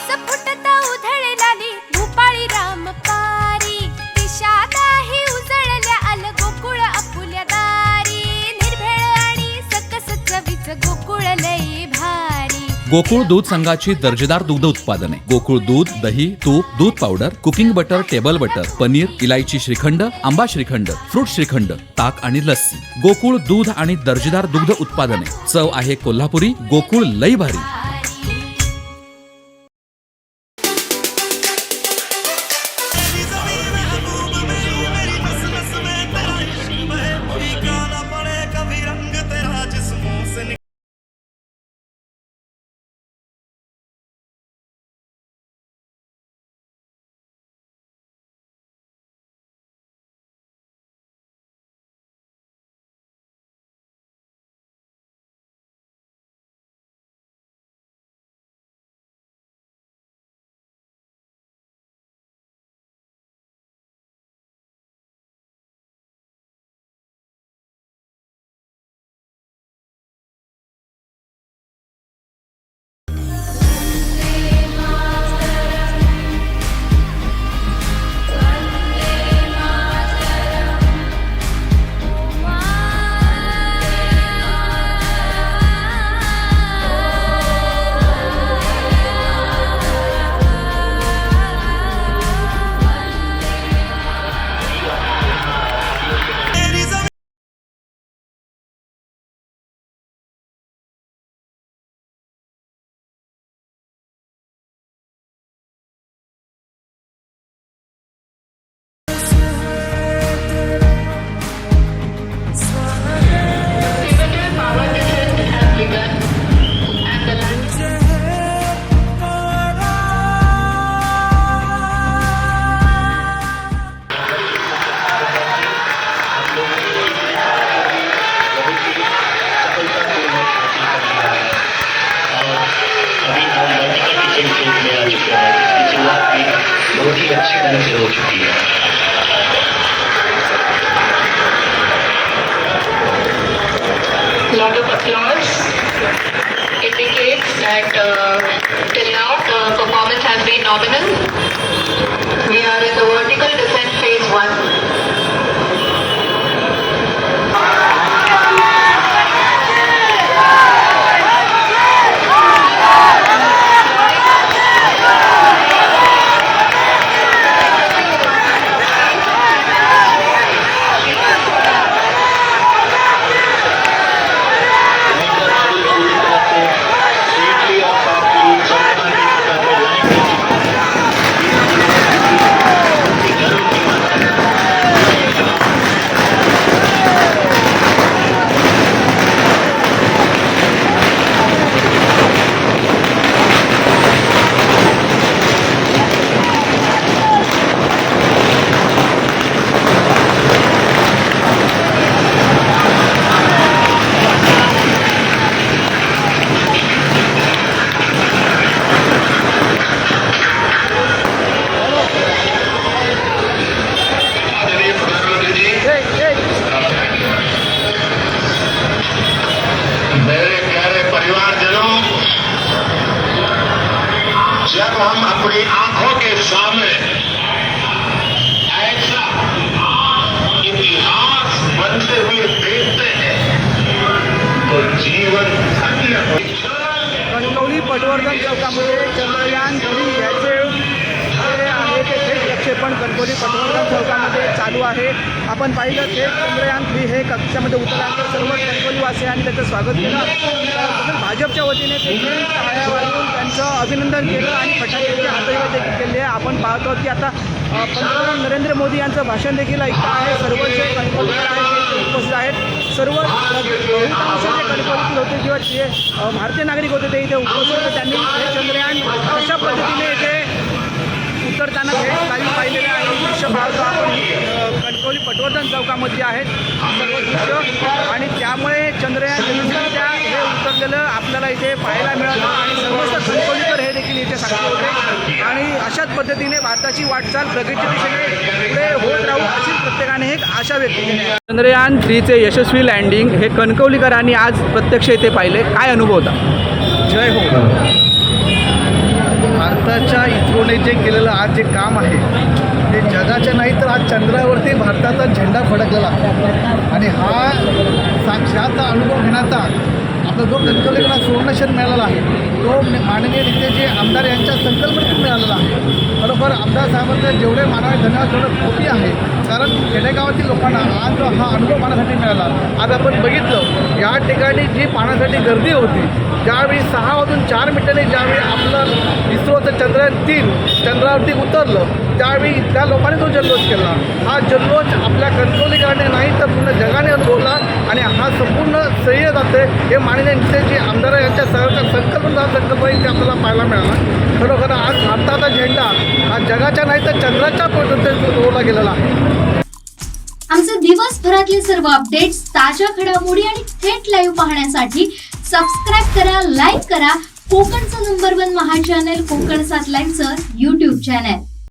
पाऊस फुटता उधळलाली भूपाळी रामपारी दिशादाही उजळल्या आल गोकुळ आपुल्या दारी निर्भेळ आणि सकस चवीच गोकुळ लई भारी। गोकुळ दूध संघाची दर्जेदार दुग्ध उत्पादने गोकुळ दूध, दही, तूप, दूध powder, cooking butter, table butter, paneer, इलायची श्रीखंड, आंबा श्रीखंड, फ्रूट श्रीखंड, ताक आणि लस्सी। गोकुळ दूध आणि दर्जेदार दुग्ध उत्पादने, चव आहे कोल्हापुरी, गोकुळ लई भारी। बहुत ही अच्छी तरह से हो चुकी है। Lot of applause indicates that till now the performance has been nominal. We are in the vertical descent phase 1. जब हम अपनी आंखों के सामने ऐसा इतिहास बनते हुए देखते हैं तो जीवन धन्य हो। कणकवली पटवर्धन चौकामध्ये चंद्रयान 3 याचे आहे ते थेट प्रक्षेपण कणकवली पटवर्धन चौकामध्ये चालू आहे। आपण पाहिलं थेट चंद्रयान 3 हे कक्षामध्ये उतरल्यानंतर सर्व कणकवलीवासियांनी त्याचं स्वागत केलं। तसंच भाजपच्या वतीने देखील टाळ्या वाजवून त्यांचं अभिनंदन केलं आणि फटाक्याची हातळी देखील केली आहे। आपण पाहतो की आता पंतप्रधान नरेंद्र मोदी यांचं भाषण देखील ऐकतं आहे। सर्व जे कणकवलीकर आहेत ते उपस्थित आहेत। सर्व बहुतांश जे कणकवलीतील होते किंवा जे भारतीय नागरिक होते ते इथे उपस्थित होते। त्यांनी हे चंद्रयान कशा पद्धतीने इथे उतरताना थेट खाली पाहिलेलं आहे। दृश्य पाहतो आपण कणकवली पटवर्धन चौकामध्ये आहेत सर्व दृश्य आणि त्यामुळे चंद्रयान त्या हे उतरलेलं आपल्याला इथे पाहायला मिळालं आणि समस्त कणकवलीकर हे देखील इथे सांगत होते आणि अशाच पद्धतीने भारताची वाटचाल प्रगतीच्या दिशेने पुढे होत राहू अशी प्रत्येकाने एक आशा व्यक्त केली आहे। चंद्रयान 3चे यशस्वी लँडिंग हे कणकवलीकरांनी आज प्रत्यक्ष इथे पाहिले, काय अनुभव होता? जय हो। भारतात आज जे काम आहे ते जगाच्या नाही तर आज चंद्रावरती भारताचा झेंडा फडकलेला आहे आणि हा साक्षात अनुभव घेण्याचा आपला जो कणकवलीकरांना सुवर्णक्षण मिळालेला आहे तो माननीय नेते आमदार यांच्या संकल्पनेतून मिळालेला आहे. खरोखर आमदार साहेबांचे जेवढे मानवी धन्यवाद तेवढं खोटी आहे, कारण खेडेगावातील लोकांना आज हा अनुभव पाहण्यासाठी मिळाला. आज आपण बघितलं या ठिकाणी जी पाहण्यासाठी गर्दी होती, ज्यावेळी 6 वाजून 4 मिनिटांनी ज्यावेळी आपलं इस्रोचं चंद्रयान-3 चंद्रावरती उतरलं त्यावेळी त्या लोकांनी तो जल्लोष केला. हा जल्लोष आपल्या कणकवलीकरांनी नाही तर पूर्ण जगाने अनुभवला आणि हा संपूर्ण श्रेय जाते हे माननीय नेते आमदार यांच्या संकल्पना इथे आपल्याला पाहायला मिळाला. खरोखर आज भारताचा झेंडा हा जगाच्या नाही तर चंद्राच्या उडवला गेलेला आहे. आमचे दिवसभरातले सर्व अपडेट्स, ताज्या घडामोडी आणि थेट लाईव्ह पाहण्यासाठी सबस्क्राईब करा, लाईक करा कोकणचं नंबर 1 महा चॅनल कोकण 7 लाईव्हचं YouTube चॅनल.